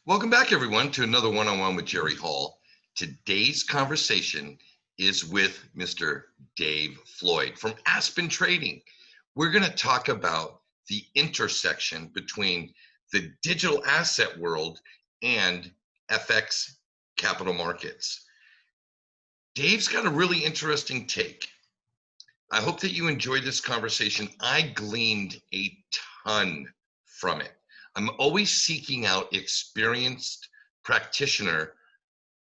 Welcome back, everyone, to another one-on-one with Jerry Hall. Today's conversation is with Mr. Dave Floyd from Aspen Trading. We're going to talk about the intersection between the digital asset world and FX capital markets. Dave's got a really interesting take. I hope that you enjoyed this conversation. I gleaned a ton from it. I'm always seeking out experienced practitioner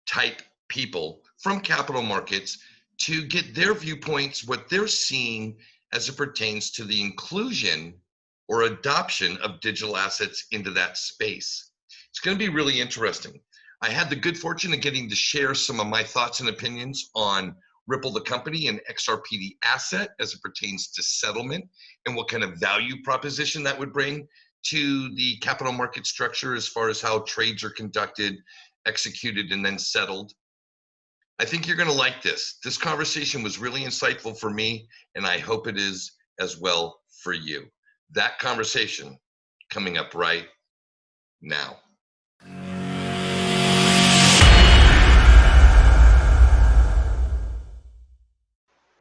type people from capital markets to get their viewpoints, what they're seeing as it pertains to the inclusion or adoption of digital assets into that space. It's going to be really interesting. I had the good fortune of getting to share some of my thoughts and opinions on Ripple the company and XRP the asset as it pertains to settlement and what kind of value proposition that would bring to the capital market structure as far as how trades are conducted, executed, and then settled. I think you're going to like this. This conversation was really insightful for me, and I hope it is as well for you. That conversation coming up right now.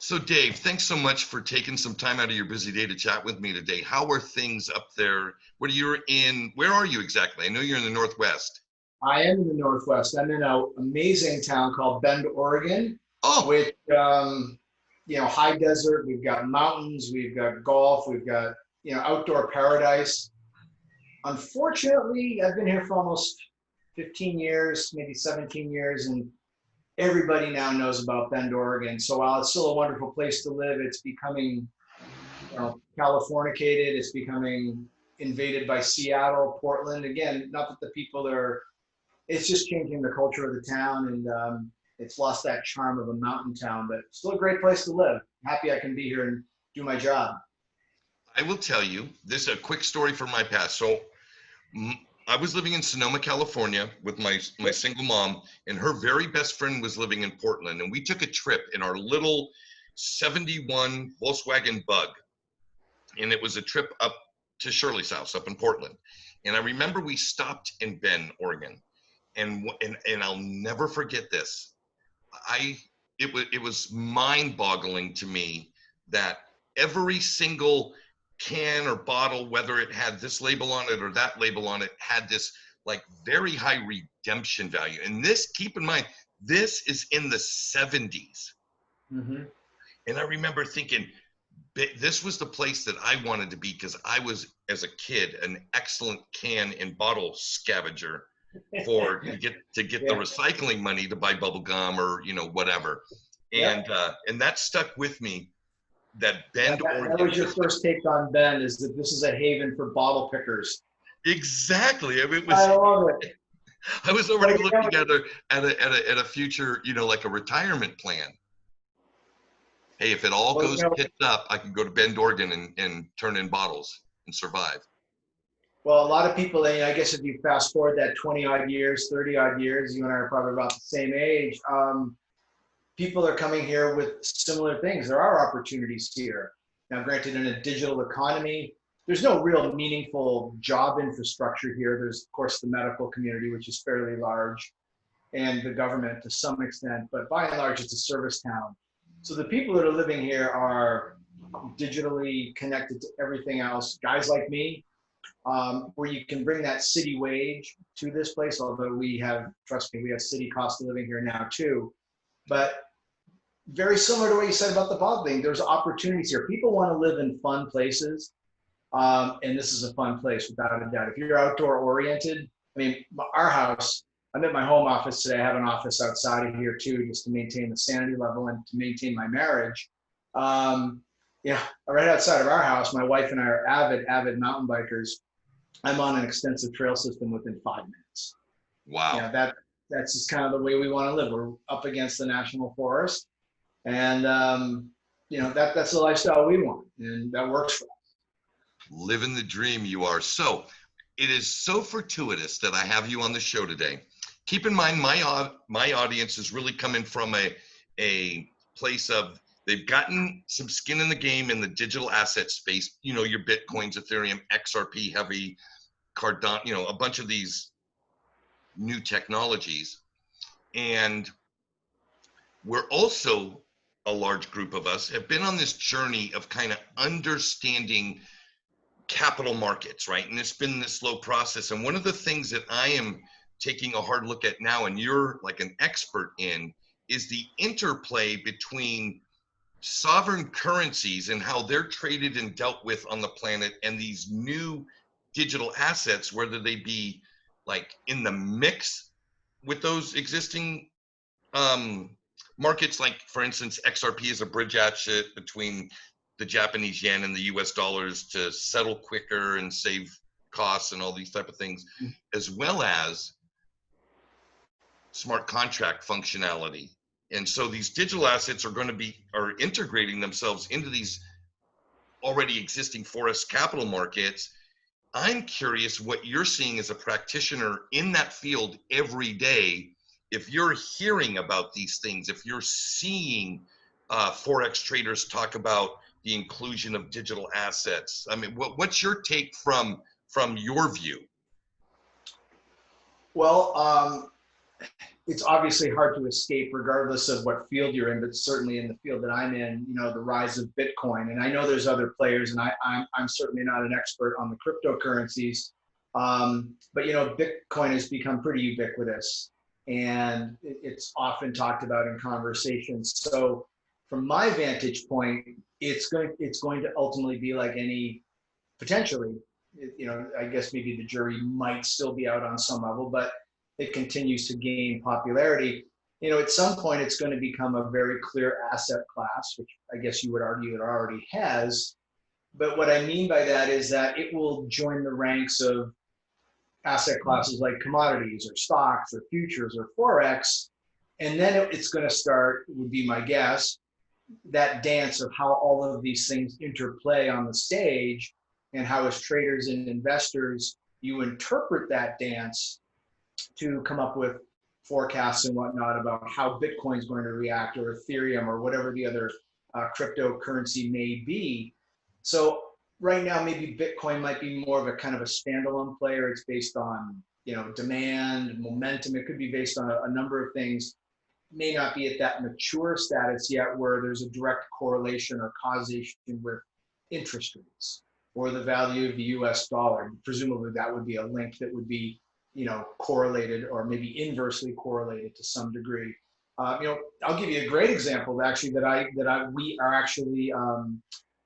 So Dave, thanks so much for taking some time out of your busy day to chat with me today. How are things up there? Where are you exactly? I know you're in the Northwest. I am in the Northwest. I'm in an amazing town called Bend, Oregon, Oh, with high desert. We've got mountains, we've got golf, we've got outdoor paradise. Unfortunately, I've been here for almost 15 years, maybe 17 years, and everybody now knows about Bend, Oregon. So while it's still a wonderful place to live, it's becoming Californicated. It's becoming invaded by Seattle, Portland. Again, not that the people are. It's just changing the culture of the town, and it's lost that charm of a mountain town, but still a great place to live. Happy I can be here and do my job. I will tell you, this is a quick story from my past. So I was living in Sonoma, California with my single mom, and her very best friend was living in Portland. And we took a trip in our little 71 Volkswagen Bug. And it was a trip up to Shirley's house up in Portland. And I remember we stopped in Bend, Oregon. And I'll never forget this. It was mind-boggling to me that every single can or bottle, whether it had this label on it or that label on it, had this like very high redemption value. And this, keep in mind, this is in the 70s. Mm-hmm. And I remember thinking, this was the place that I wanted to be, because I was, as a kid, an excellent can and bottle scavenger to get the recycling money to buy bubble gum or whatever. And that stuck with me. That Bend, Oregon. That was your first take on Bend, is that this is a haven for bottle pickers. Exactly. I mean, I love it. I was already looking at a future, like a retirement plan. Hey, if it all goes tits up, I can go to Bend, Oregon and turn in bottles and survive. Well, a lot of people, I guess if you fast forward that 20 odd years, 30 odd years, you and I are probably about the same age. People are coming here with similar things. There are opportunities here. Now, granted, in a digital economy, there's no real meaningful job infrastructure here. There's, of course, the medical community, which is fairly large, and the government to some extent, but by and large, it's a service town. So the people that are living here are digitally connected to everything else. Guys like me, where you can bring that city wage to this place, although we have, trust me, we have city cost of living here now too. But very similar to what you said about the bond thing, there's opportunities here. People want to live in fun places, and this is a fun place without a doubt. If you're outdoor oriented, I mean, our house, I'm at my home office today. I have an office outside of here too, just to maintain the sanity level and to maintain my marriage. Right outside of our house, my wife and I are avid mountain bikers. I'm on an extensive trail system within 5 minutes. Wow. That's just kind of the way we want to live. We're up against the national forest, and that's the lifestyle we want, and that works for us. Living the dream, you are. So it is so fortuitous that I have you on the show today. Keep in mind, my audience is really coming from a place of, they've gotten some skin in the game in the digital asset space. Your Bitcoins, Ethereum, XRP, heavy, Cardano, a bunch of these new technologies. And we're also, a large group of us have been on this journey of kind of understanding capital markets, right? And it's been this slow process. And one of the things that I am taking a hard look at now, and you're like an expert in, is the interplay between sovereign currencies and how they're traded and dealt with on the planet, and these new digital assets, whether they be like in the mix with those existing markets, like for instance, XRP is a bridge asset between the Japanese yen and the US dollars to settle quicker and save costs and all these type of things, as well as smart contract functionality. And so these digital assets are integrating themselves into these already existing Forex capital markets. I'm curious what you're seeing as a practitioner in that field every day. If you're hearing about these things, if you're seeing Forex traders talk about the inclusion of digital assets, I mean, what's your take from your view? Well, it's obviously hard to escape regardless of what field you're in, but certainly in the field that I'm in, the rise of Bitcoin. And I know there's other players, and I'm certainly not an expert on the cryptocurrencies, but Bitcoin has become pretty ubiquitous, and it's often talked about in conversations. So from my vantage point, it's going to ultimately be like any, potentially, I guess maybe the jury might still be out on some level, but it continues to gain popularity. At some point, it's going to become a very clear asset class, which I guess you would argue it already has. But what I mean by that is that it will join the ranks of asset classes like commodities or stocks or futures or Forex. And then it's going to start, would be my guess, that dance of how all of these things interplay on the stage, and how as traders and investors, you interpret that dance to come up with forecasts and whatnot about how Bitcoin is going to react, or Ethereum, or whatever the other cryptocurrency may be. So right now, maybe Bitcoin might be more of a kind of a standalone player. It's based on demand, momentum. It could be based on a number of things. May not be at that mature status yet where there's a direct correlation or causation with interest rates or the value of the US dollar. Presumably that would be a link that would be correlated, or maybe inversely correlated to some degree. I'll give you a great example actually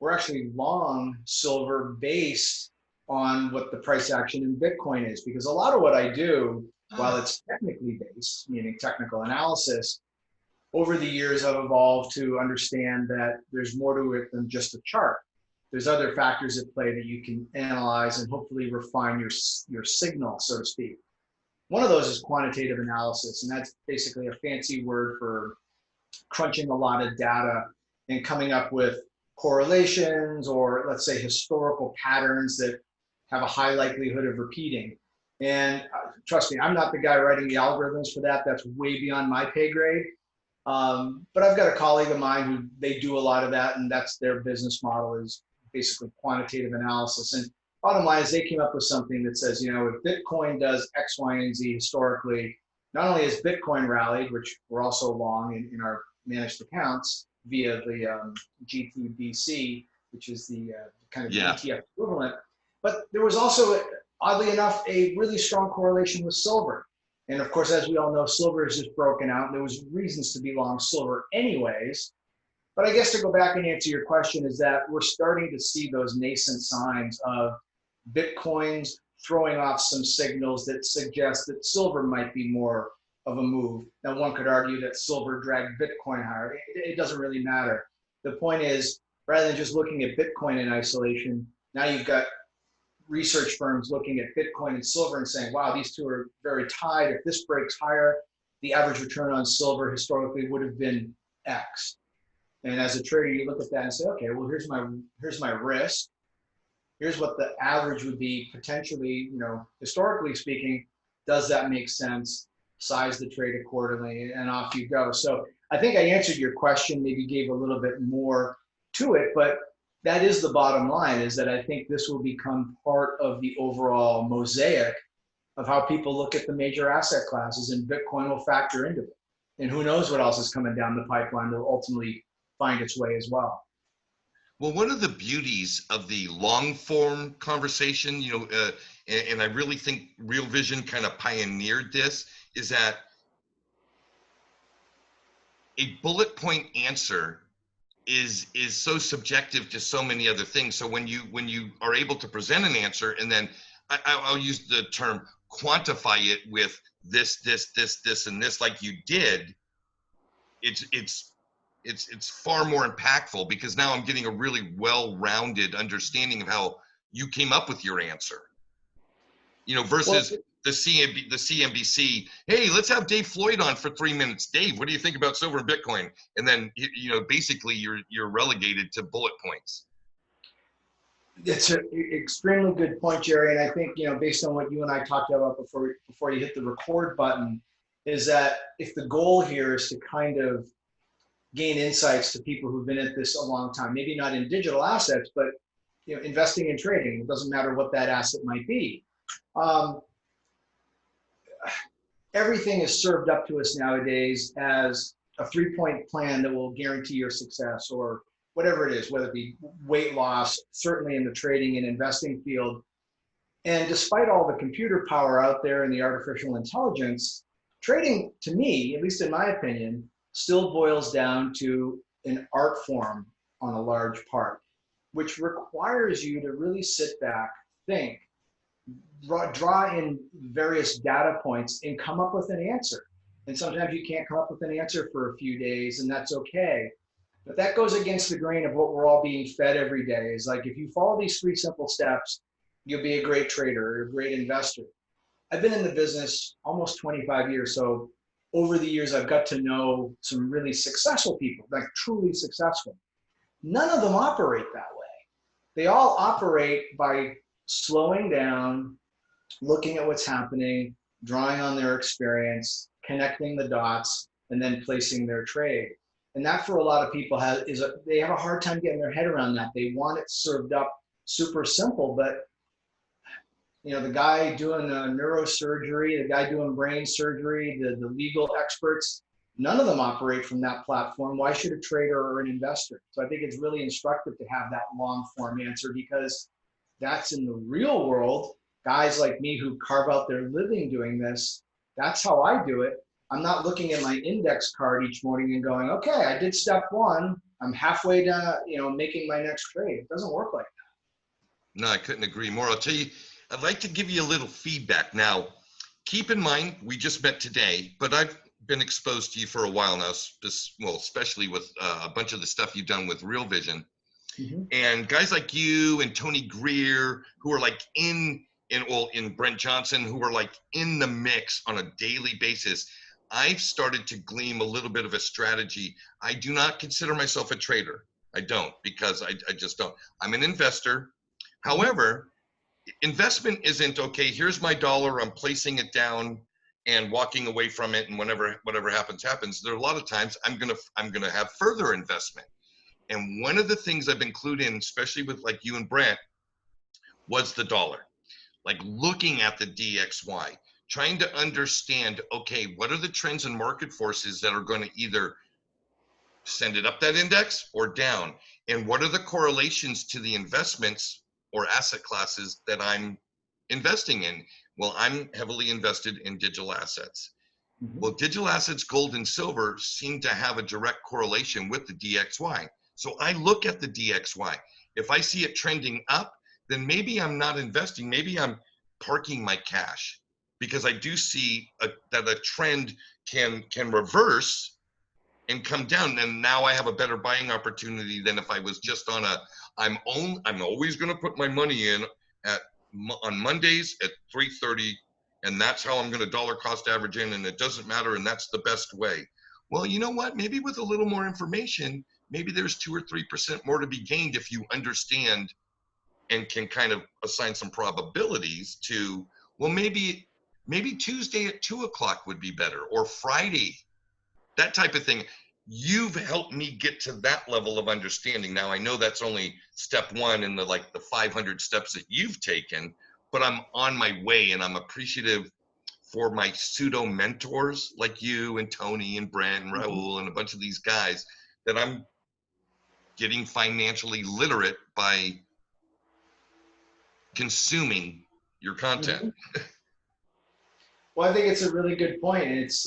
we're actually long silver based on what the price action in Bitcoin is, because a lot of what I do, while it's technically based, meaning technical analysis, over the years I've evolved to understand that there's more to it than just a chart. There's other factors at play that you can analyze and hopefully refine your signal, so to speak. One of those is quantitative analysis, and that's basically a fancy word for crunching a lot of data and coming up with correlations, or let's say historical patterns that have a high likelihood of repeating. And trust me, I'm not the guy writing the algorithms for that. That's way beyond my pay grade. But I've got a colleague of mine who they do a lot of that, and that's their business model, is basically quantitative analysis. And bottom line is they came up with something that says, if Bitcoin does X, Y, and Z historically, not only has Bitcoin rallied, which we're also long in our managed accounts via the GTBC, which is the kind of ETF equivalent, but there was also, oddly enough, a really strong correlation with silver. And of course, as we all know, silver is just broken out. There was reasons to be long silver anyways. But I guess to go back and answer your question is that we're starting to see those nascent signs of Bitcoin's throwing off some signals that suggest that silver might be more of a move. Now, one could argue that silver dragged Bitcoin higher. It doesn't really matter. The point is, rather than just looking at Bitcoin in isolation, now you've got research firms looking at Bitcoin and silver and saying, wow, these two are very tied. If this breaks higher, the average return on silver historically would have been X. And as a trader, you look at that and say, okay, well, here's my risk. Here's what the average would be potentially, historically speaking. Does that make sense? Size the trade accordingly, and off you go. So I think I answered your question, maybe gave a little bit more to it, but that is the bottom line, is that I think this will become part of the overall mosaic of how people look at the major asset classes, and Bitcoin will factor into it. And who knows what else is coming down the pipeline that will ultimately find its way as well. Well, one of the beauties of the long form conversation, and I really think Real Vision kind of pioneered this, is that a bullet point answer is so subjective to so many other things. So when you are able to present an answer, and then I'll use the term quantify it with this, and this, like you did, it's far more impactful, because now I'm getting a really well-rounded understanding of how you came up with your answer. Versus the CNBC, hey, let's have Dave Floyd on for 3 minutes. Dave, what do you think about silver and Bitcoin? And then, basically you're relegated to bullet points. It's an extremely good point, Jerry. And I think, based on what you and I talked about before you hit the record button, is that if the goal here is to kind of gain insights to people who've been at this a long time, maybe not in digital assets, but investing and trading, it doesn't matter what that asset might be. Everything is served up to us nowadays as a 3-point plan that will guarantee your success, or whatever it is, whether it be weight loss, certainly in the trading and investing field. And despite all the computer power out there and the artificial intelligence, trading, to me, at least in my opinion, still boils down to an art form on a large part, which requires you to really sit back, think, draw in various data points, and come up with an answer. And sometimes you can't come up with an answer for a few days, and that's okay. But that goes against the grain of what we're all being fed every day. Is like, if you follow these 3 simple steps, you'll be a great trader or a great investor. I've been in the business almost 25 years. So over the years, I've got to know some really successful people, like truly successful. None of them operate that way. They all operate by slowing down, looking at what's happening, drawing on their experience, connecting the dots, and then placing their trade. And that, for a lot of people, they have a hard time getting their head around that. They want it served up super simple, but the guy doing neurosurgery, the guy doing brain surgery, the legal experts, none of them operate from that platform. Why should a trader or an investor? So I think it's really instructive to have that long form answer, because that's in the real world. Guys like me who carve out their living doing this, that's how I do it. I'm not looking at my index card each morning and going, okay, I did step 1. I'm halfway down, making my next trade. It doesn't work like that. No, I couldn't agree more. I'll tell you, I'd like to give you a little feedback. Now, keep in mind, we just met today, but I've been exposed to you for a while now, especially with a bunch of the stuff you've done with Real Vision. Mm-hmm. And guys like you and Tony Greer, who are like in Brent Johnson, who are like in the mix on a daily basis, I've started to glean a little bit of a strategy. I do not consider myself a trader. I don't, because I just don't. I'm an investor. However, investment isn't, okay, here's my dollar, I'm placing it down and walking away from it, and whatever happens. There are a lot of times I'm gonna have further investment. And one of the things I've been clued in, especially with like you and Brent, was the dollar. Like looking at the DXY, trying to understand, okay, what are the trends and market forces that are going to either send it up that index or down? And what are the correlations to the investments or asset classes that I'm investing in? Well, I'm heavily invested in digital assets. Mm-hmm. Well, digital assets, gold and silver, seem to have a direct correlation with the DXY. So I look at the DXY. If I see it trending up, then maybe I'm not investing. Maybe I'm parking my cash, because I do see that a trend can reverse and come down. And now I have a better buying opportunity than if I was just on I'm always going to put my money in on Mondays at 3:30, and that's how I'm going to dollar cost average in, and it doesn't matter, and that's the best way. Well, you know what? Maybe with a little more information, maybe there's 2 or 3% more to be gained if you understand and can kind of assign some probabilities to, well, maybe Tuesday at 2 o'clock would be better, or Friday, that type of thing. You've helped me get to that level of understanding. Now, I know that's only step 1 in the 500 steps that you've taken, I'm on my way, and I'm appreciative for my pseudo mentors like you and Tony and Brent and Raul and a bunch of these guys, that I'm getting financially literate by consuming your content. Well, I think it's a really good point. And it's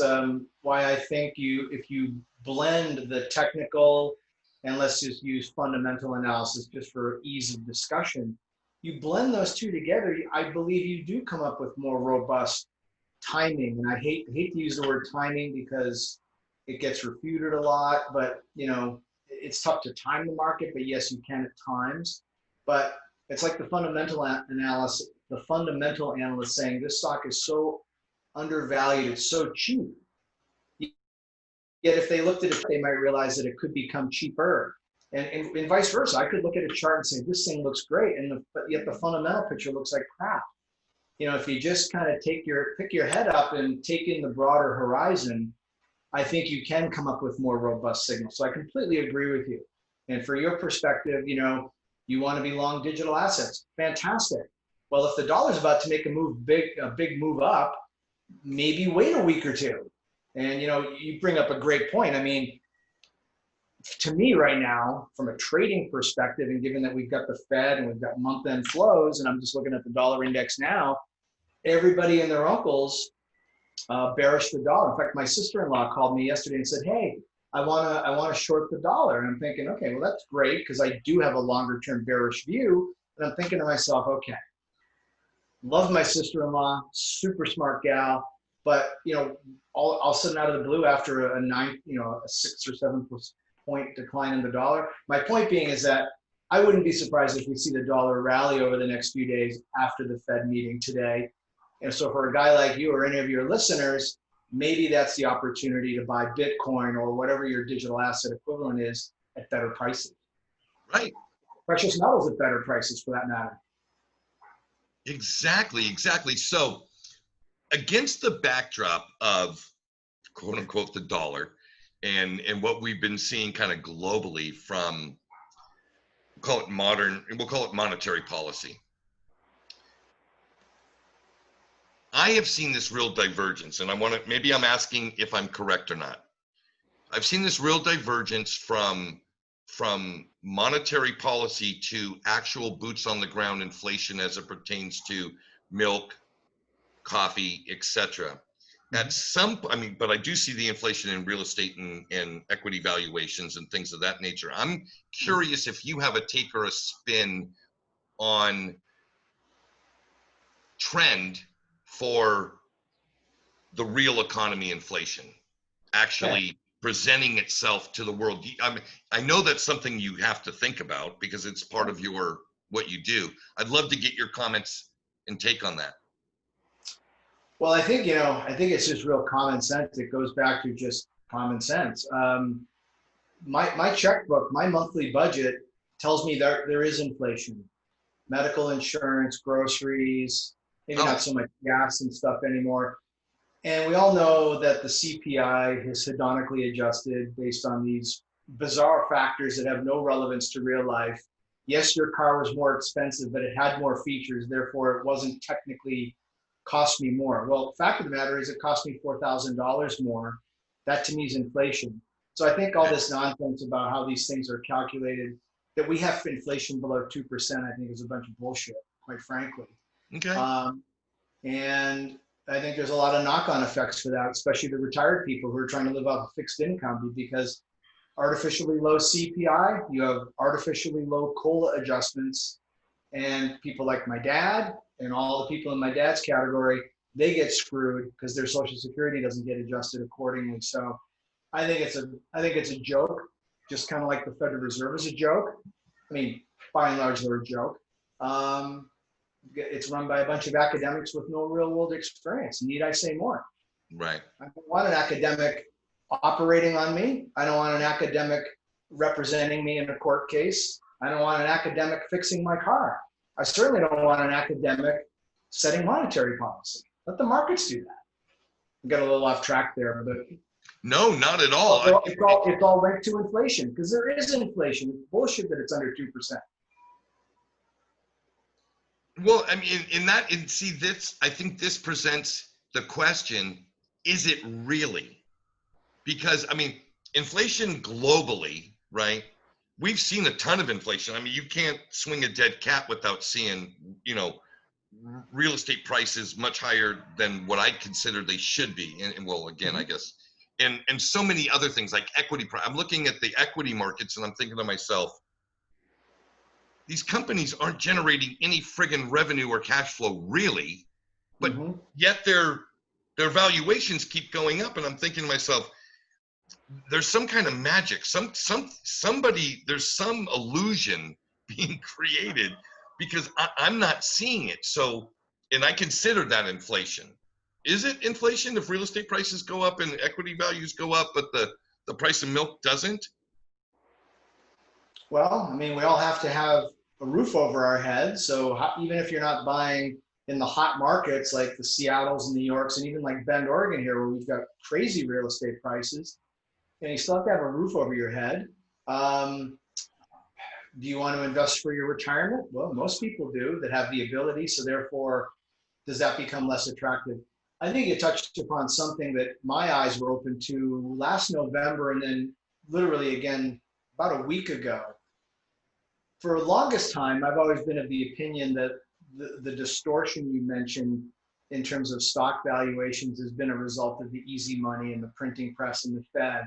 why I think if you blend the technical, and let's just use fundamental analysis just for ease of discussion, you blend those two together, I believe you do come up with more robust timing. And I hate to use the word timing because it gets refuted a lot, but it's tough to time the market, but yes, you can at times. But it's like the fundamental analysis, the fundamental analyst saying this stock is so undervalued, it's so cheap. Yet if they looked at it, they might realize that it could become cheaper. And vice versa. I could look at a chart and say, this thing looks great, but yet the fundamental picture looks like crap. If you just kind of pick your head up and take in the broader horizon, I think you can come up with more robust signals. So I completely agree with you. And for your perspective, you want to be long digital assets. Fantastic. Well, if the dollar's about to make a big move up, maybe wait a week or two. And you bring up a great point. I mean, to me right now, from a trading perspective, and given that we've got the Fed and we've got month-end flows, and I'm just looking at the dollar index now, everybody and their uncles bearish the dollar. In fact, my sister-in-law called me yesterday and said, "Hey, I want to short the dollar." And I'm thinking, okay, well, that's great because I do have a longer-term bearish view. And I'm thinking to myself, okay, love my sister-in-law, super smart gal, but all of a sudden out of the blue after a 6 or 7 point decline in the dollar. My point being is that I wouldn't be surprised if we see the dollar rally over the next few days after the Fed meeting today. And so for a guy like you or any of your listeners, maybe that's the opportunity to buy Bitcoin or whatever your digital asset equivalent is at better prices. Right. Precious metals at better prices for that matter. Exactly. So against the backdrop of quote unquote the dollar and what we've been seeing kind of globally from, we'll call it monetary policy, I have seen this real divergence, and maybe I'm asking if I'm correct or not. I've seen this real divergence from monetary policy to actual boots on the ground inflation as it pertains to milk, coffee, etc. But I do see the inflation in real estate and equity valuations and things of that nature. I'm curious if you have a take or a spin on trend for the real economy inflation actually presenting itself to the world. I know that's something you have to think about because it's part of what you do. I'd love to get your comments and take on that. Well, I think it's just real common sense. It goes back to just common sense. My checkbook, my monthly budget tells me that there is inflation. Medical insurance, groceries, maybe not so much gas and stuff anymore. And we all know that the CPI is hedonically adjusted based on these bizarre factors that have no relevance to real life. Yes, your car was more expensive, but it had more features. Therefore, it wasn't technically cost me more. Well, the fact of the matter is it cost me $4,000 more. That to me is inflation. So I think all this nonsense about how these things are calculated, that we have inflation below 2%, I think is a bunch of bullshit, quite frankly. Okay. And I think there's a lot of knock-on effects for that, especially the retired people who are trying to live off a fixed income, because artificially low CPI, you have artificially low COLA adjustments, and people like my dad and all the people in my dad's category, they get screwed because their Social Security doesn't get adjusted accordingly. So I think it's a joke, just kind of like the Federal Reserve is a joke. I mean, by and large, they're a joke. It's run by a bunch of academics with no real world experience. Need I say more? Right. I don't want an academic operating on me. I don't want an academic representing me in a court case. I don't want an academic fixing my car. I certainly don't want an academic setting monetary policy. Let the markets do that. I got a little off track there, but no, not at all. It's all linked to inflation because there is inflation. It's bullshit that it's under 2%. Well, I mean, see, this, I think this presents the question, is it really? Because, I mean, inflation globally, right? We've seen a ton of inflation. I mean, you can't swing a dead cat without seeing, real estate prices much higher than what I consider they should be. And well, again, I guess, and so many other things like equity. I'm looking at the equity markets and I'm thinking to myself, these companies aren't generating any friggin' revenue or cash flow really, but yet their valuations keep going up. And I'm thinking to myself, there's some kind of magic, somebody, there's some illusion being created because I'm not seeing it. So, and I consider that inflation. Is it inflation if real estate prices go up and equity values go up, but the price of milk doesn't? Well, I mean, we all have to have a roof over our heads. So even if you're not buying in the hot markets like the Seattles and New Yorks and even like Bend, Oregon here, where we've got crazy real estate prices, and you still have to have a roof over your head. Do you want to invest for your retirement? Well, most people do that have the ability. So therefore, does that become less attractive? I think you touched upon something that my eyes were open to last November and then literally again about a week ago. For the longest time, I've always been of the opinion that the distortion you mentioned in terms of stock valuations has been a result of the easy money and the printing press and the Fed.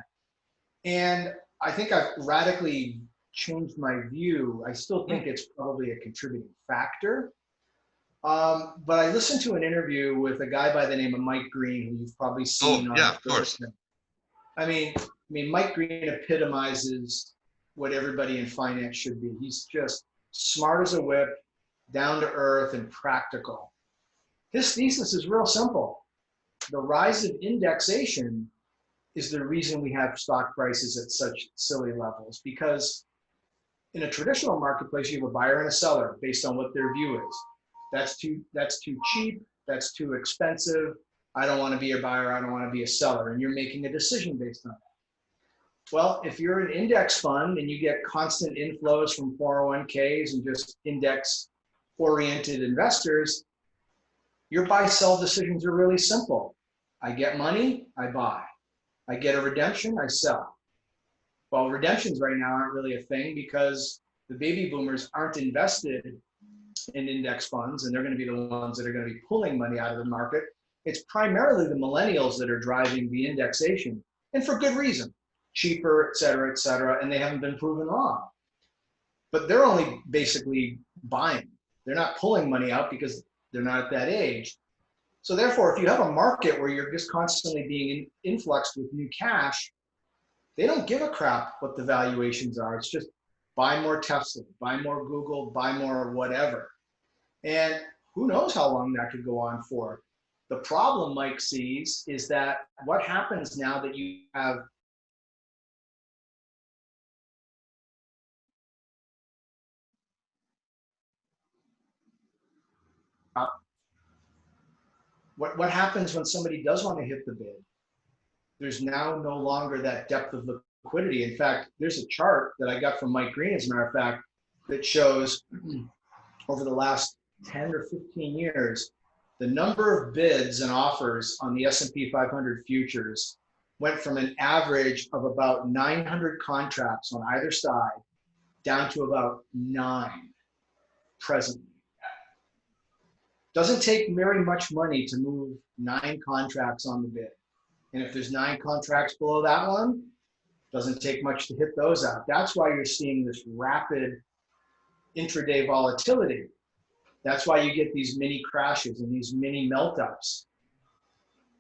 And I think I've radically changed my view. I still think it's probably a contributing factor. But I listened to an interview with a guy by the name of Mike Green, who you've probably seen Oh on. yeah, of course. I mean, Mike Green epitomizes what everybody in finance should be. He's just smart as a whip, down to earth, and practical. His thesis is real simple. The rise of indexation is the reason we have stock prices at such silly levels, because in a traditional marketplace, you have a buyer and a seller based on what their view is. That's too cheap, that's too expensive, I don't want to be a buyer, I don't want to be a seller, and you're making a decision based on that. Well, if you're an index fund and you get constant inflows from 401ks and just index-oriented investors, your buy-sell decisions are really simple. I get money, I buy. I get a redemption, I sell. Well, redemptions right now aren't really a thing because the baby boomers aren't invested in index funds, and they're going to be the ones that are going to be pulling money out of the market. It's primarily the millennials that are driving the indexation, and for good reason. Cheaper, et cetera, and they haven't been proven wrong. But they're only basically buying. They're not pulling money out because they're not at that age. So therefore, if you have a market where you're just constantly being influxed with new cash, they don't give a crap what the valuations are. It's just buy more Tesla, buy more Google, buy more whatever. And who knows how long that could go on for. The problem Mike sees is that what happens now that you have what happens when somebody does want to hit the bid? There's now no longer that depth of liquidity. In fact, there's a chart that I got from Mike Green, as a matter of fact, that shows over the last 10 or 15 years, the number of bids and offers on the S&P 500 futures went from an average of about 900 contracts on either side down to about 9 presently. Doesn't take very much money to move 9 contracts on the bid. And if there's 9 contracts below that one, doesn't take much to hit those out. That's why you're seeing this rapid intraday volatility. That's why you get these mini crashes and these mini melt-ups.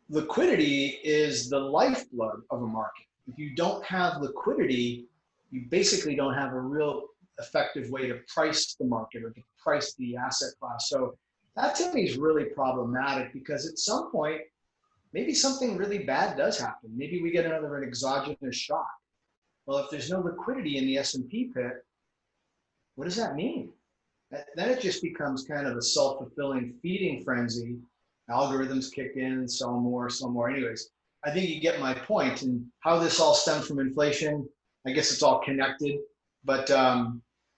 Liquidity is the lifeblood of a market. If you don't have liquidity, you basically don't have a real effective way to price the market or to price the asset class. So that to me is really problematic, because at some point, maybe something really bad does happen. Maybe we get an exogenous shock. Well, if there's no liquidity in the S&P pit, what does that mean? Then it just becomes kind of a self-fulfilling feeding frenzy. Algorithms kick in, sell more, sell more. Anyways, I think you get my point. And how this all stems from inflation, I guess it's all connected. But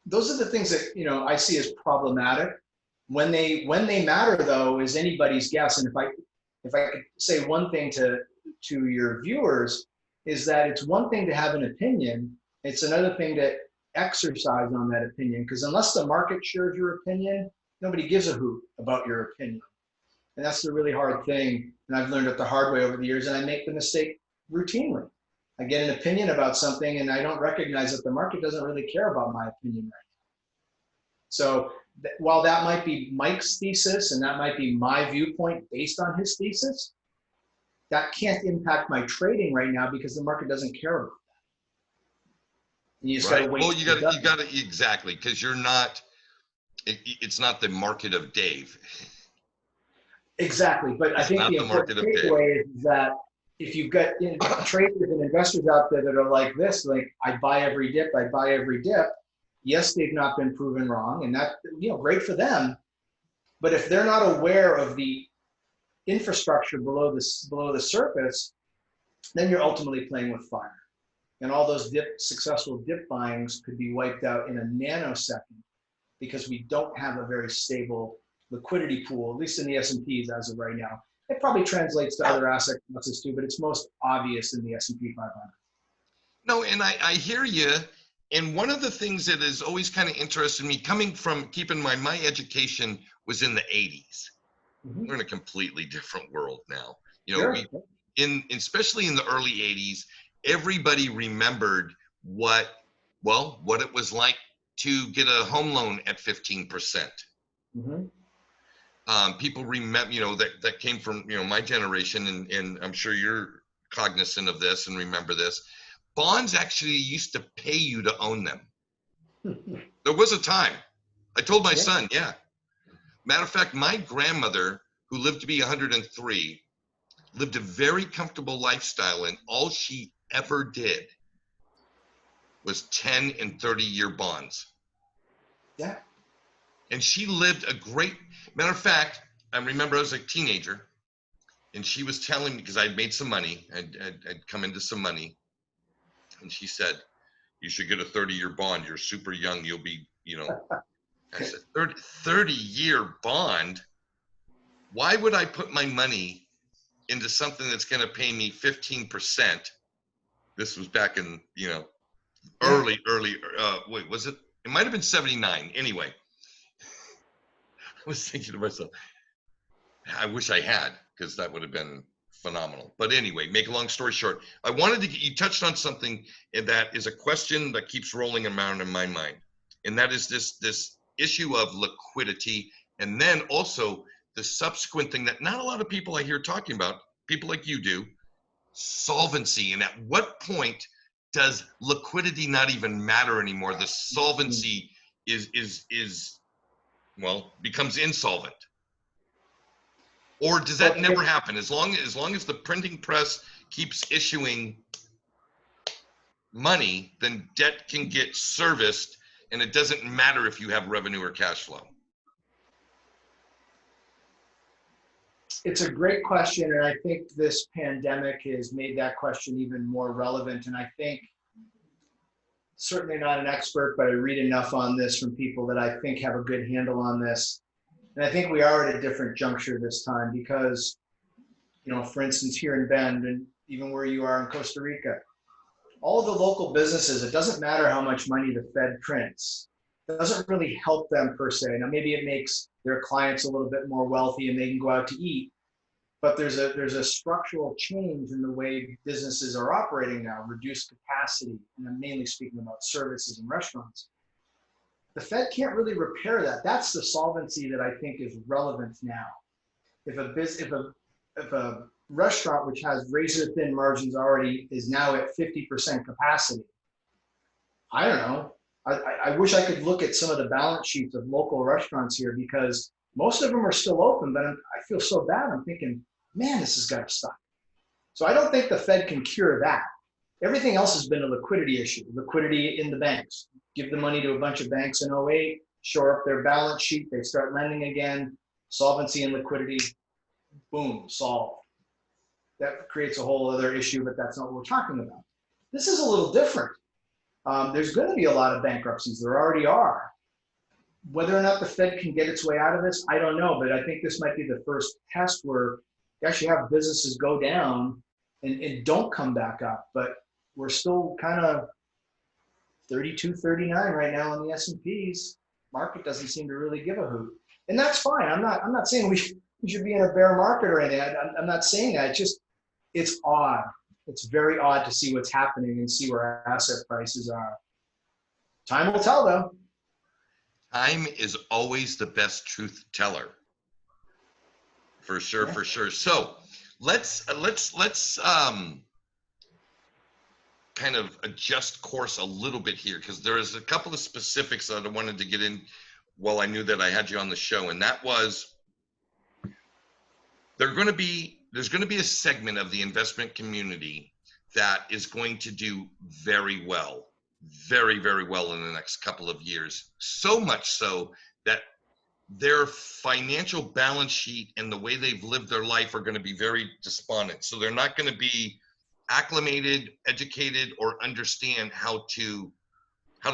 those are the things that I see as problematic. When they matter, though, is anybody's guess. And if I could say one thing to your viewers, is that it's one thing to have an opinion. It's another thing to exercise on that opinion, because unless the market shares your opinion, nobody gives a hoot about your opinion. And that's the really hard thing. And I've learned it the hard way over the years, and I make the mistake routinely. I get an opinion about something and I don't recognize that the market doesn't really care about my opinion right now. So while that might be Mike's thesis and that might be my viewpoint based on his thesis, that can't impact my trading right now because the market doesn't care about that. And you just gotta wait. Well, you gotta exactly, because you're not. It's not the market of Dave. Exactly, but I think the important takeaway is that if you've got traders and investors out there that are like this, like I buy every dip, I buy every dip. Yes, they've not been proven wrong, and that, great for them. But if they're not aware of the infrastructure below the surface, then you're ultimately playing with fire. And all those successful dip buyings could be wiped out in a nanosecond because we don't have a very stable liquidity pool, at least in the S&Ps as of right now. It probably translates to other asset classes too, but it's most obvious in the S&P 500. No, and I hear you. And one of the things that has always kind of interested me, coming from, keep in mind, my education was in the 80s. Mm-hmm. We're in a completely different world now. Sure. Especially in the early 80s, everybody remembered what it was like to get a home loan at 15%. Mm-hmm. People remember, that came from, my generation, and I'm sure you're cognizant of this and remember this. Bonds actually used to pay you to own them. There was a time. I told my son, Matter of fact, my grandmother, who lived to be 103, lived a very comfortable lifestyle, and all she ever did was 10 and 30-year bonds. Yeah. And she lived a great, matter of fact, I remember I was a teenager, and she was telling me, because I'd made some money, I'd come into some money, and she said, you should get a 30-year bond. You're super young. You'll be, I said, 30-year bond? Why would I put my money into something that's going to pay me 15%? This was back in, early, wait, was it? It might have been 79. Anyway, I was thinking to myself, I wish I had, because that would have been phenomenal. But anyway, make a long story short, I wanted to get, you touched on something that is a question that keeps rolling around in my mind. And that is this issue of liquidity. And then also the subsequent thing that not a lot of people I hear talking about, people like you do, solvency. And at what point does liquidity not even matter anymore? The solvency becomes insolvent. Or does that never happen? As long as the printing press keeps issuing money, then debt can get serviced, and it doesn't matter if you have revenue or cash flow. It's a great question, and I think this pandemic has made that question even more relevant. And I think, certainly not an expert, but I read enough on this from people that I think have a good handle on this. And I think we are at a different juncture this time because, for instance, here in Bend and even where you are in Costa Rica, all of the local businesses, it doesn't matter how much money the Fed prints. It doesn't really help them per se. Now, maybe it makes their clients a little bit more wealthy and they can go out to eat, but there's a structural change in the way businesses are operating now, reduced capacity, and I'm mainly speaking about services and restaurants. The Fed can't really repair that. That's the solvency that I think is relevant now. If a restaurant which has razor thin margins already is now at 50% capacity, I don't know. I wish I could look at some of the balance sheets of local restaurants here because most of them are still open, but I feel so bad. I'm thinking, man, this has got to stop. So I don't think the Fed can cure that. Everything else has been a liquidity issue, liquidity in the banks. Give the money to a bunch of banks in 08, shore up their balance sheet, they start lending again, solvency and liquidity, boom, solved. That creates a whole other issue, but that's not what we're talking about. This is a little different. There's going to be a lot of bankruptcies. There already are. Whether or not the Fed can get its way out of this, I don't know. But I think this might be the first test where you actually have businesses go down and don't come back up. But we're still kind of 32, 39 right now on the S&Ps. Market doesn't seem to really give a hoot. And that's fine. I'm not saying we should be in a bear market or anything. I'm not saying that. It's odd. It's very odd to see what's happening and see where asset prices are. Time will tell, though. Time is always the best truth teller. For sure, Yeah. for sure. So let's kind of adjust course a little bit here, because there is a couple of specifics that I wanted to get in while I knew that I had you on the show, and that was there's going to be a segment of the investment community that is going to do very well, very, very well in the next couple of years. So much so that their financial balance sheet and the way they've lived their life are going to be very despondent. So they're not going to be acclimated, educated, or understand how to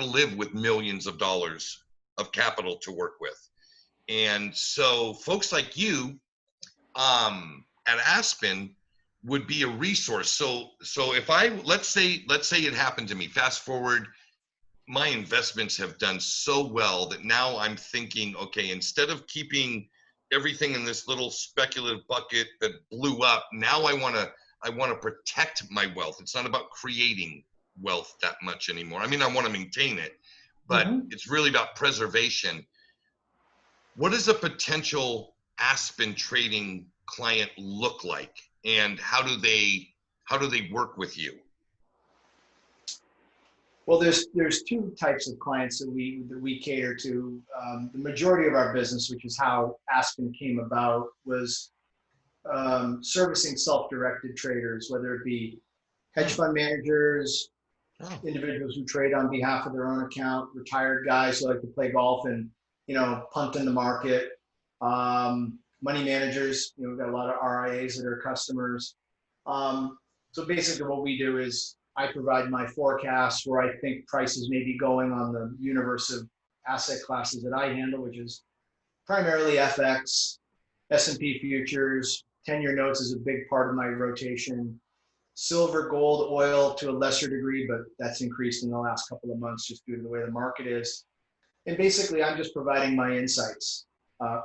live with millions of dollars of capital to work with. And so folks like you at Aspen would be a resource. So if let's say it happened to me, fast forward, my investments have done so well that now I'm thinking, okay, instead of keeping everything in this little speculative bucket that blew up, now I want to protect my wealth. It's not about creating wealth that much anymore. I mean, I want to maintain it, but it's really about preservation. What does a potential Aspen trading client look like, and how do they work with you? Well, there's two types of clients that we cater to. The majority of our business, which is how Aspen came about, was servicing self-directed traders, whether it be hedge fund managers, individuals who trade on behalf of their own account, retired guys who like to play golf and punt in the market, money managers. We've got a lot of RIAs that are customers. So basically, what we do is I provide my forecasts where I think prices may be going on the universe of asset classes that I handle, which is primarily FX, S&P futures, 10-year notes is a big part of my rotation. Silver, gold, oil to a lesser degree, but that's increased in the last couple of months just due to the way the market is. And basically, I'm just providing my insights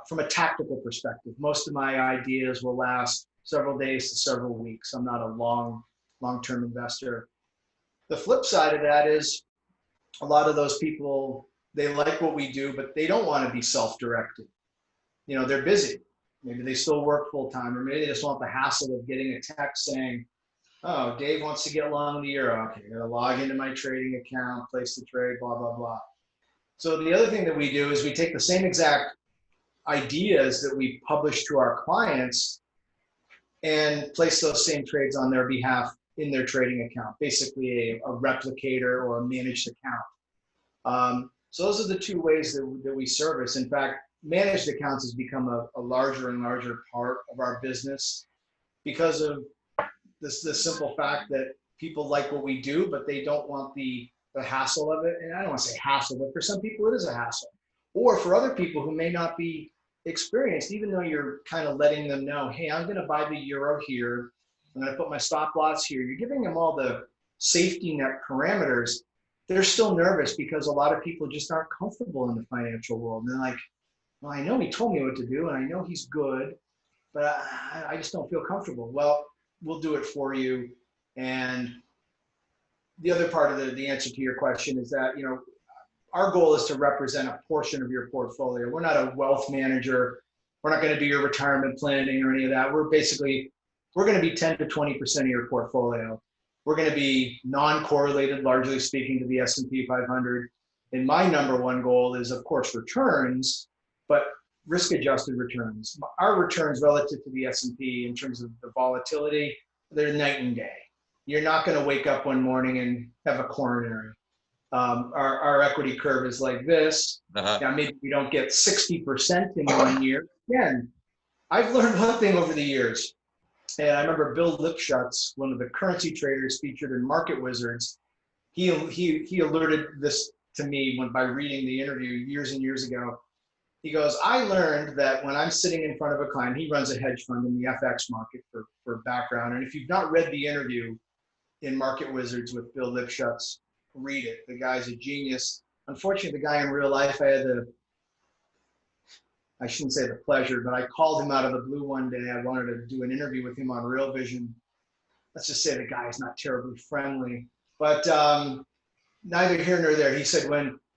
from a tactical perspective. Most of my ideas will last several days to several weeks. I'm not a long-term investor. The flip side of that is a lot of those people, they like what we do, but they don't want to be self-directed. They're busy. Maybe they still work full-time, or maybe they just want the hassle of getting a text saying, oh, Dave wants to get long the euro. Okay, I'm going to log into my trading account, place the trade, blah, blah, blah. So the other thing that we do is we take the same exact ideas that we publish to our clients and place those same trades on their behalf in their trading account, basically a replicator or a managed account. So those are the two ways that we service. In fact, managed accounts has become a larger and larger part of our business because of the simple fact that people like what we do, but they don't want the hassle of it. And I don't want to say hassle, but for some people it is a hassle. Or for other people who may not be experienced, even though you're kind of letting them know, hey, I'm going to buy the euro here. I'm going to put my stop loss here. You're giving them all the safety net parameters. They're still nervous because a lot of people just aren't comfortable in the financial world. And they're like, well, I know he told me what to do and I know he's good, but I just don't feel comfortable. Well, we'll do it for you. And the other part of the answer to your question is that, our goal is to represent a portion of your portfolio. We're not a wealth manager. We're not going to do your retirement planning or any of that. We're going to be 10 to 20% of your portfolio. We're going to be non-correlated, largely speaking, to the S&P 500. And my number one goal is, of course, returns, but risk-adjusted returns. Our returns relative to the S&P in terms of the volatility, they're night and day. You're not going to wake up one morning and have a coronary. Our equity curve is like this. Now, maybe we don't get 60% in 1 year. Again, I've learned one thing over the years. And I remember Bill Lipschutz, one of the currency traders featured in Market Wizards, he alerted this to me by reading the interview years and years ago. He goes, I learned that when I'm sitting in front of a client, he runs a hedge fund in the FX market for background. And if you've not read the interview in Market Wizards with Bill Lipschutz, read it. The guy's a genius. Unfortunately, the guy in real life, I shouldn't say the pleasure, but I called him out of the blue one day. I wanted to do an interview with him on Real Vision. Let's just say the guy is not terribly friendly, but neither here nor there. He said,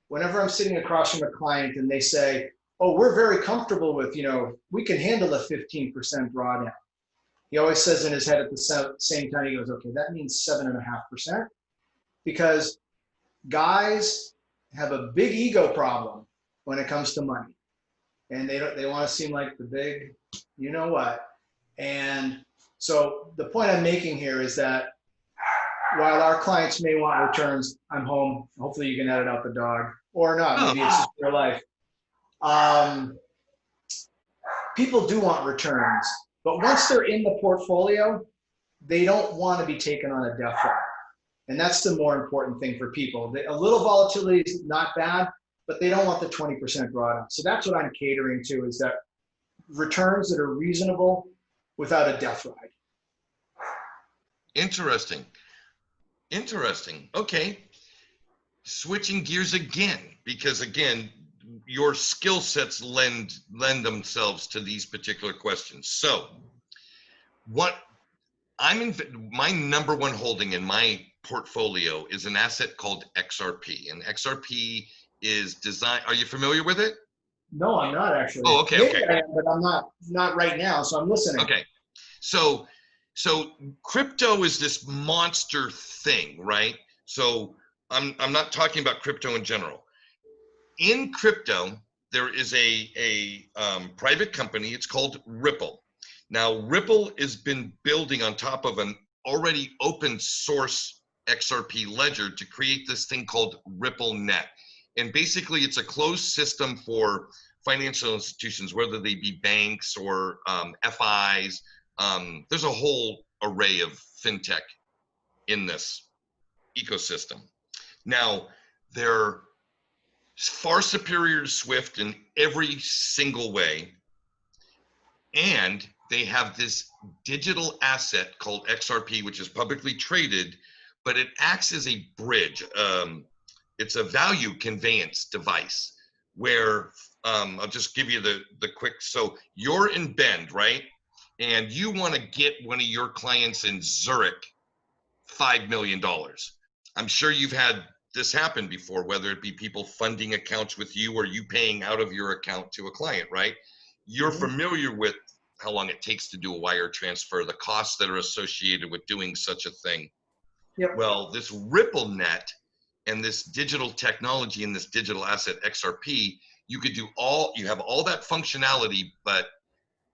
whenever I'm sitting across from a client and they say, oh, we're very comfortable with, we can handle a 15% drawdown. He always says in his head at the same time, he goes, okay, that means 7.5%, because guys have a big ego problem when it comes to money. And they want to seem like the big, you know what. And so the point I'm making here is that while our clients may want returns, I'm home. Hopefully you can edit out the dog, or not. Maybe it's just real life. People do want returns, but once they're in the portfolio, they don't want to be taken on a death row. And that's the more important thing for people. A little volatility is not bad, but they don't want the 20% drawdown. So that's what I'm catering to, is that returns that are reasonable without a death ride. Interesting. Okay. Switching gears again, because again, your skill sets lend themselves to these particular questions. So what my number one holding in my portfolio is an asset called XRP, and XRP is designed. Are you familiar with it? No, I'm not actually. Oh, okay. Maybe I am, but I'm not right now. So I'm listening. Okay. So crypto is this monster thing, right? So I'm not talking about crypto in general. In crypto, there is a private company. It's called Ripple. Now, Ripple has been building on top of an already open source XRP ledger to create this thing called RippleNet. And basically, it's a closed system for financial institutions, whether they be banks or FIs. There's a whole array of fintech in this ecosystem. Now, they're far superior to Swift in every single way. And they have this digital asset called XRP, which is publicly traded, but it acts as a bridge. It's a value conveyance device where I'll just give you the quick. So you're in Bend, right? And you want to get one of your clients in Zurich $5 million. I'm sure you've had this happen before, whether it be people funding accounts with you or you paying out of your account to a client, right? You're familiar with how long it takes to do a wire transfer, the costs that are associated with doing such a thing. Yep. Well, this RippleNet and this digital technology and this digital asset XRP, you have all that functionality, but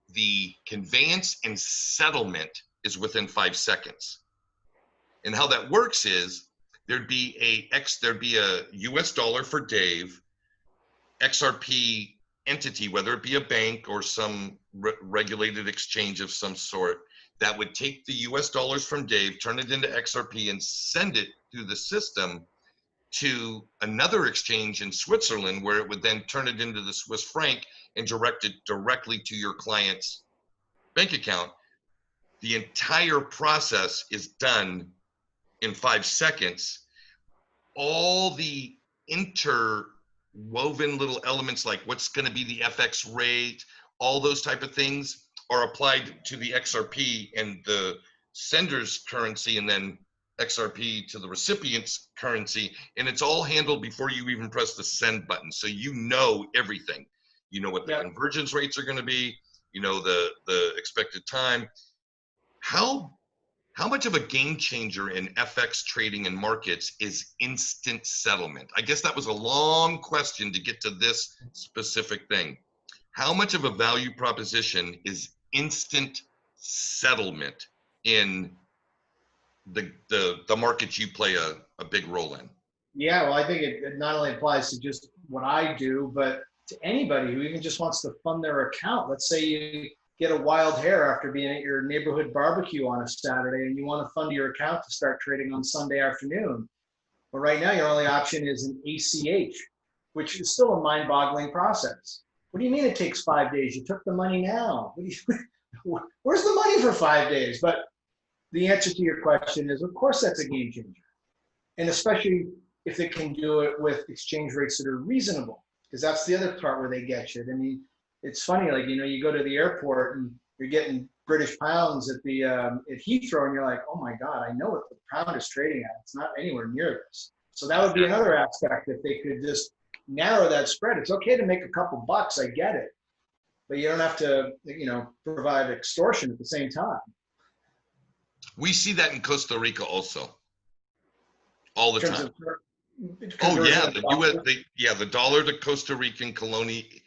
the conveyance and settlement is within 5 seconds. And how that works is there'd be a US dollar for Dave, XRP entity, whether it be a bank or some regulated exchange of some sort, that would take the US dollars from Dave, turn it into XRP, and send it through the system to another exchange in Switzerland, where it would then turn it into the Swiss franc and direct it directly to your client's bank account. The entire process is done in 5 seconds. All the interwoven little elements, like what's going to be the FX rate, all those type of things are applied to the XRP and the sender's currency, and then XRP to the recipient's currency. And it's all handled before you even press the send button. So you know everything. You know what the convergence rates are going to be, you know, the expected time. How much of a game changer in FX trading and markets is instant settlement? I guess that was a long question to get to this specific thing. How much of a value proposition is instant settlement in the markets you play a big role in? Yeah, well, I think it not only applies to just what I do, but to anybody who even just wants to fund their account. Let's say you get a wild hair after being at your neighborhood barbecue on a Saturday and you want to fund your account to start trading on Sunday afternoon. But right now, your only option is an ACH, which is still a mind-boggling process. What do you mean it takes 5 days? You took the money now. Where's the money for 5 days? But the answer to your question is, of course, that's a game changer. And especially if they can do it with exchange rates that are reasonable, because that's the other part where they get you. I mean, it's funny, like, you go to the airport and you're getting British pounds at the at Heathrow, and you're like, oh my God, I know what the pound is trading at. It's not anywhere near this. So that would be another aspect. If they could just narrow that spread, it's okay to make a couple bucks. I get it, but you don't have to, provide extortion at the same time. We see that in Costa Rica also, all the In terms time. of Oh yeah, conversion the of US, dollars. the dollar to Costa Rican colony,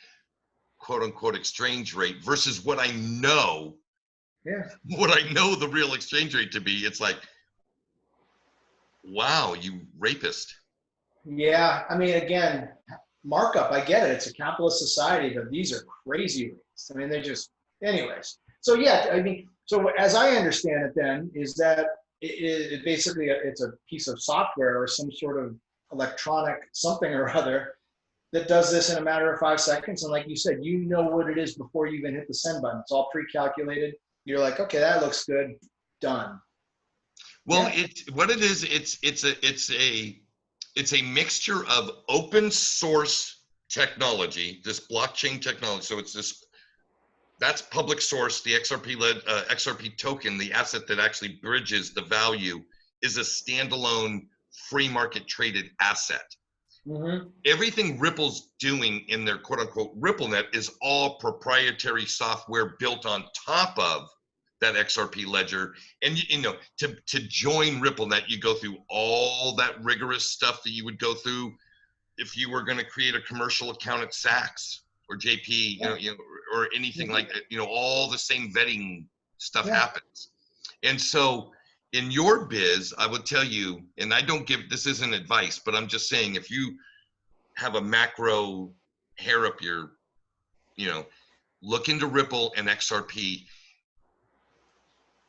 quote unquote, exchange rate versus what I know, Yeah. the real exchange rate to be. It's like, wow, you rapist. Yeah, I mean, again, markup, I get it. It's a capitalist society, but these are crazy rates. I mean, they're just, anyways. So yeah, I mean, so as I understand it then, is that it basically, it's a piece of software or some sort of electronic something or other that does this in a matter of 5 seconds. And like you said, you know what it is before you even hit the send button. It's all pre-calculated. You're like, okay, that looks good, done. Well, Yeah. what it is, it's a mixture of open source technology, this blockchain technology. So it's this, that's public source. The XRP token, the asset that actually bridges the value, is a standalone free market traded asset. Mm-hmm. Everything Ripple's doing in their quote unquote RippleNet is all proprietary software built on top of that XRP ledger. And to join RippleNet, you go through all that rigorous stuff that you would go through if you were going to create a commercial account at Saks or JP, or anything like that. All the same vetting stuff happens. And so in your biz, I would tell you, and I don't give, this isn't advice, but I'm just saying, if you have a macro hair up your, look into Ripple and XRP.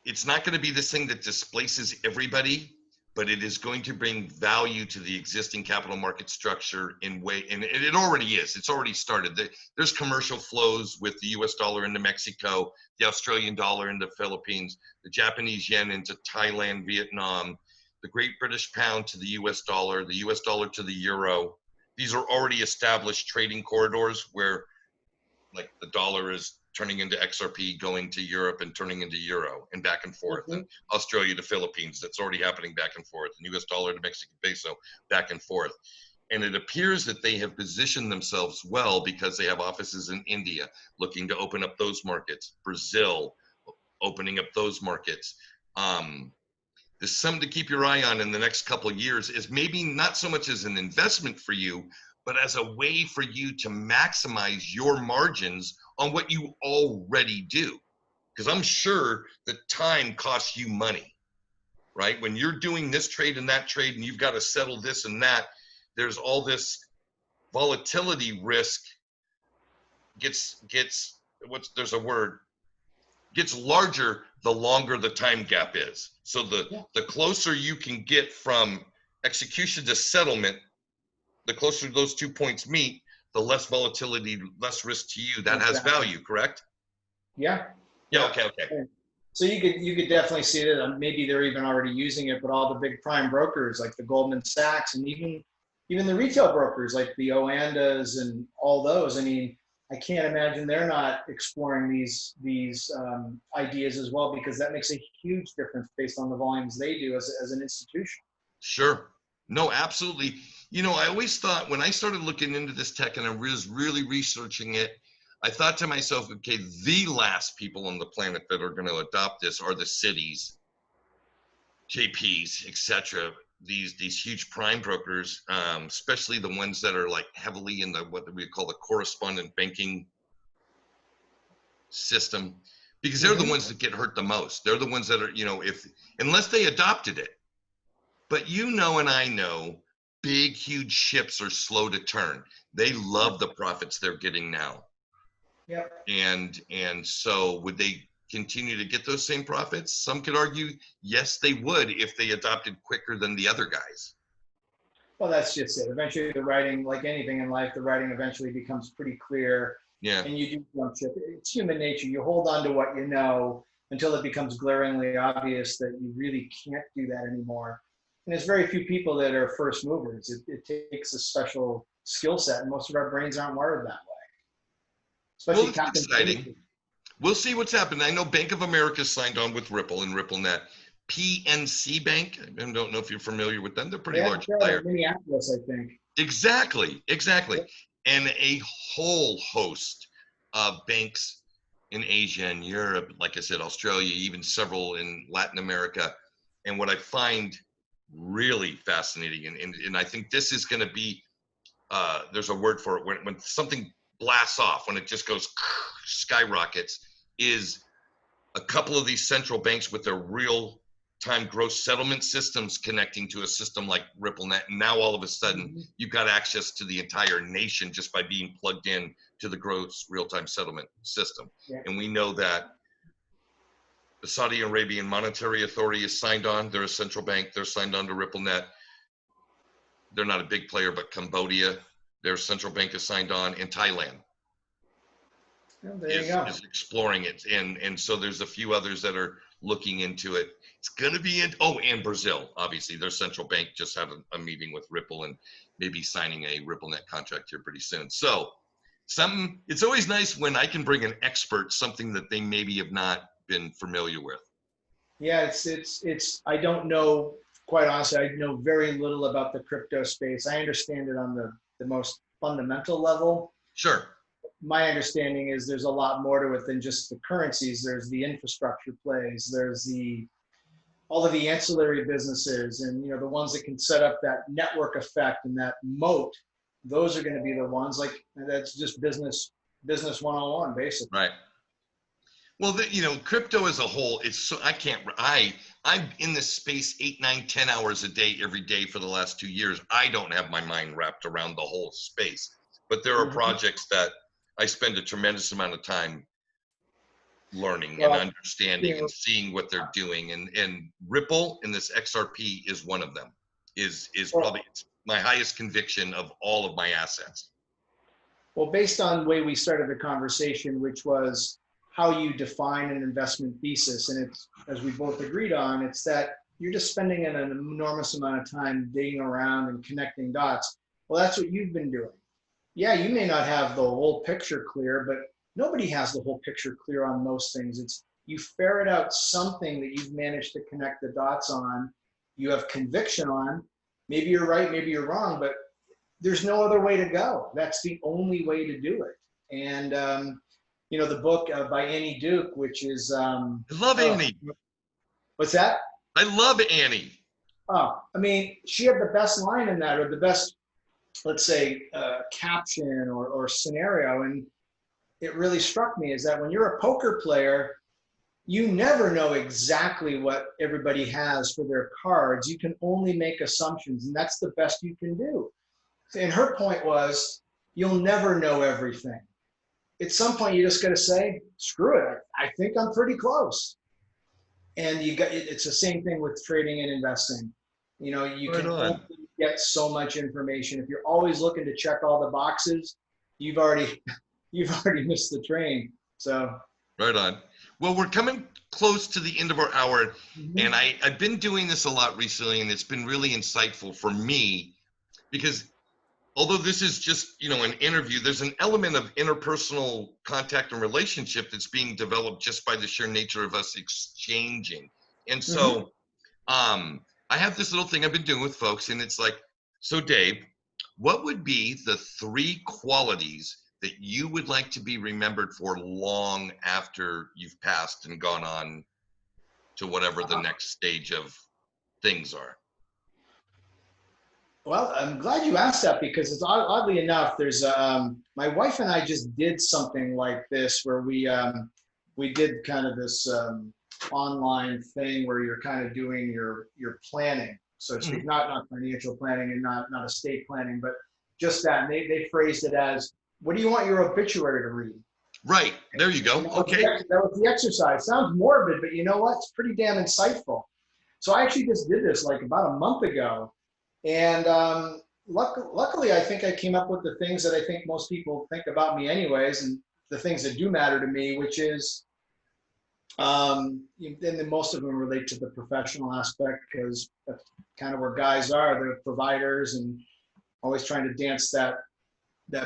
It's not going to be this thing that displaces everybody, but it is going to bring value to the existing capital market structure and it already is. It's already started. There's commercial flows with the US dollar into Mexico, the Australian dollar into Philippines, the Japanese yen into Thailand, Vietnam, the Great British Pound to the US dollar, the US dollar to the euro. These are already established trading corridors where, like, the dollar is turning into XRP, going to Europe and turning into euro and back and forth, and Australia to Philippines, that's already happening back and forth, and US dollar to Mexican peso, back and forth. And it appears that they have positioned themselves well because they have offices in India looking to open up those markets, Brazil opening up those markets. There's something to keep your eye on in the next couple of years, is maybe not so much as an investment for you, but as a way for you to maximize your margins on what you already do. Because I'm sure that time costs you money, right? When you're doing this trade and that trade and you've got to settle this and that, there's all this volatility risk gets larger the longer the time gap is. So the closer you can get from execution to settlement, the closer those 2 points meet, the less volatility, less risk to you. That has value, correct? Yeah. Okay. So you could definitely see that. Maybe they're even already using it, but all the big prime brokers like the Goldman Sachs and even the retail brokers like the Oandas and all those. I mean, I can't imagine they're not exploring these ideas as well, because that makes a huge difference based on the volumes they do as an institution. Sure. No, absolutely. I always thought, when I started looking into this tech and I was really researching it, I thought to myself, okay, the last people on the planet that are going to adopt this are the cities, JPs, etc. These huge prime brokers, especially the ones that are like heavily in what we call the correspondent banking system, because they're the ones that get hurt the most. They're the ones that are, unless they adopted it. But and I know, big, huge ships are slow to turn. They love the profits they're getting now. Yep. And so would they continue to get those same profits? Some could argue, yes, they would, if they adopted quicker than the other guys. Well, that's just it. Eventually the writing, like anything in life, the writing eventually becomes pretty clear Yeah. and you do jump ship. It's human nature. You hold on to what you know until it becomes glaringly obvious that you really can't do that anymore. And there's very few people that are first movers. It takes a special skill set, and most of our brains aren't wired that way. Well, Especially it's Captain exciting. Planet. We'll see what's happened. I know Bank of America signed on with Ripple and RippleNet. PNC Bank, I don't know if you're familiar with them. They're a pretty large player. Minneapolis, I think. Exactly. And a whole host of banks in Asia and Europe, like I said, Australia, even several in Latin America. And what I find really fascinating, and I think this is going to be, there's a word for it, when something blasts off, when it just goes skyrockets, is a couple of these central banks with their real time gross settlement systems connecting to a system like RippleNet. And now all of a sudden you've got access to the entire nation just by being plugged in to the gross real-time settlement system. Yeah. And we know that the Saudi Arabian Monetary Authority is signed on. They're a central bank. They're signed on to RippleNet. They're not a big player, but Cambodia, their central bank is signed on, and Thailand is exploring it. And so there's a few others that are looking into it. It's going to be and Brazil, obviously, their central bank just had a meeting with Ripple and maybe signing a RippleNet contract here pretty soon. So it's always nice when I can bring an expert something that they maybe have not been familiar with. Yeah, it's I don't know, quite honestly, I know very little about the crypto space. I understand it on the most fundamental level. Sure. My understanding is there's a lot more to it than just the currencies. There's the infrastructure plays. There's all of the ancillary businesses, and the ones that can set up that network effect and that moat. Those are going to be the ones that's just business 101, basically. Right. Well, crypto as a whole, I'm in this space 8, 9, 10 hours a day, every day for the last 2 years. I don't have my mind wrapped around the whole space, but there are projects that I spend a tremendous amount of time learning and understanding and seeing what they're doing. And Ripple and this XRP is one of them, is probably my highest conviction of all of my assets. Well, based on the way we started the conversation, which was how you define an investment thesis, and it's, as we both agreed on, it's that you're just spending an enormous amount of time digging around and connecting dots. Well, that's what you've been doing. Yeah, you may not have the whole picture clear, but nobody has the whole picture clear on most things. It's you ferret out something that you've managed to connect the dots on, you have conviction on, maybe you're right, maybe you're wrong, but there's no other way to go. That's the only way to do it. And, the book by Annie Duke, which is... I love Annie. What's that? I love Annie. Oh, I mean, she had the best line in that, or the best, let's say, caption or scenario. And it really struck me is that when you're a poker player, you never know exactly what everybody has for their cards. You can only make assumptions, and that's the best you can do. And her point was, you'll never know everything. At some point, you just got to say, screw it. I think I'm pretty close. And it's the same thing with trading and investing. You can only get so much information. If you're always looking to check all the boxes, you've already missed the train. So right on. Well, we're coming close to the end of our hour, and I've been doing this a lot recently, and it's been really insightful for me because although this is just an interview, there's an element of interpersonal contact and relationship that's being developed just by the sheer nature of us exchanging. And so I have this little thing I've been doing with folks, and it's like, so Dave, what would be the 3 qualities that you would like to be remembered for long after you've passed and gone on to whatever the next stage of things are? Well, I'm glad you asked that because it's oddly enough, there's my wife and I just did something like this where we did kind of this online thing where you're kind of doing your planning, so to speak, not financial planning and not estate planning, but just that. And they phrased it as, what do you want your obituary to read? Right. There you go. Okay. That was the exercise. Sounds morbid, but you know what? It's pretty damn insightful. So I actually just did this like about a month ago. And luckily, I think I came up with the things that I think most people think about me anyways, and the things that do matter to me, which is, and then most of them relate to the professional aspect because that's kind of where guys are. They're providers and always trying to dance that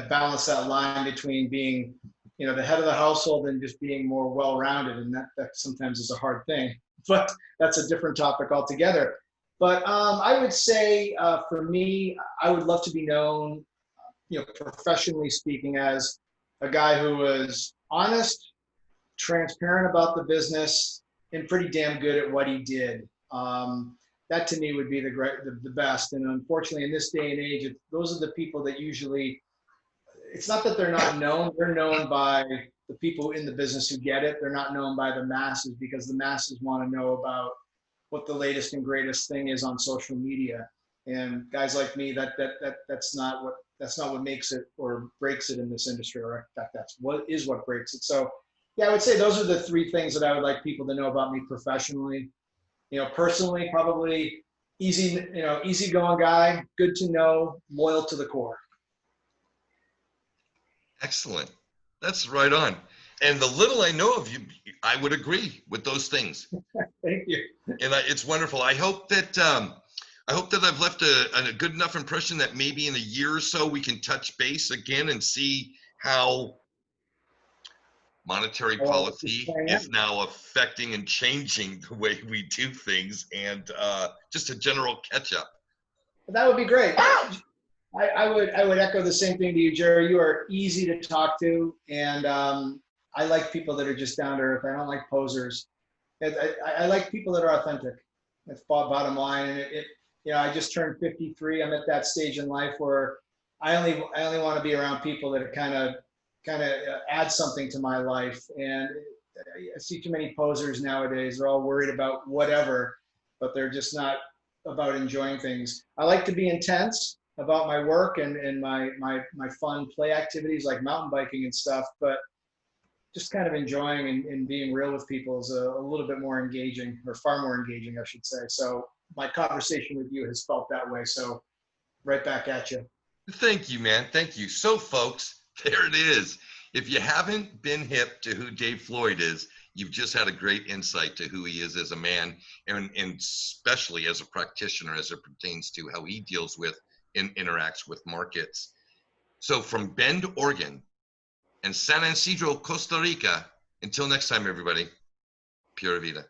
balance, that line between being, the head of the household and just being more well-rounded. And that sometimes is a hard thing, but that's a different topic altogether. But I would say for me, I would love to be known, professionally speaking, as a guy who was honest, transparent about the business, and pretty damn good at what he did. That to me would be the best. And unfortunately, in this day and age, those are the people that usually, it's not that they're not known, they're known by the people in the business who get it. They're not known by the masses because the masses want to know about what the latest and greatest thing is on social media. And guys like me, that's not what makes it or breaks it in this industry, or in fact, that's what breaks it. So yeah, I would say those are the three things that I would like people to know about me professionally. Personally, probably easygoing guy, good to know, loyal to the core. Excellent. That's right on. And the little I know of you, I would agree with those things. Thank you. And it's wonderful. I hope that I've left a good enough impression that maybe in a year or so we can touch base again and see how monetary policy is now affecting and changing the way we do things, and just a general catch up. That would be great. I would echo the same thing to you, Jerry. You are easy to talk to, and I like people that are just down to earth. I don't like posers. I like people that are authentic. That's bottom line. And I just turned 53. I'm at that stage in life where I only want to be around people that kind of add something to my life. And I see too many posers nowadays. They're all worried about whatever, but they're just not about enjoying things. I like to be intense about my work and my fun play activities like mountain biking and stuff, but just kind of enjoying and being real with people is a little bit more engaging, or far more engaging, I should say. So my conversation with you has felt that way. So right back at you. Thank you, man. Thank you. So folks, there it is. If you haven't been hip to who Dave Floyd is, you've just had a great insight to who he is as a man, and especially as a practitioner as it pertains to how he deals with and interacts with markets. So from Bend, Oregon, and San Isidro, Costa Rica, until next time, everybody, Pura Vida.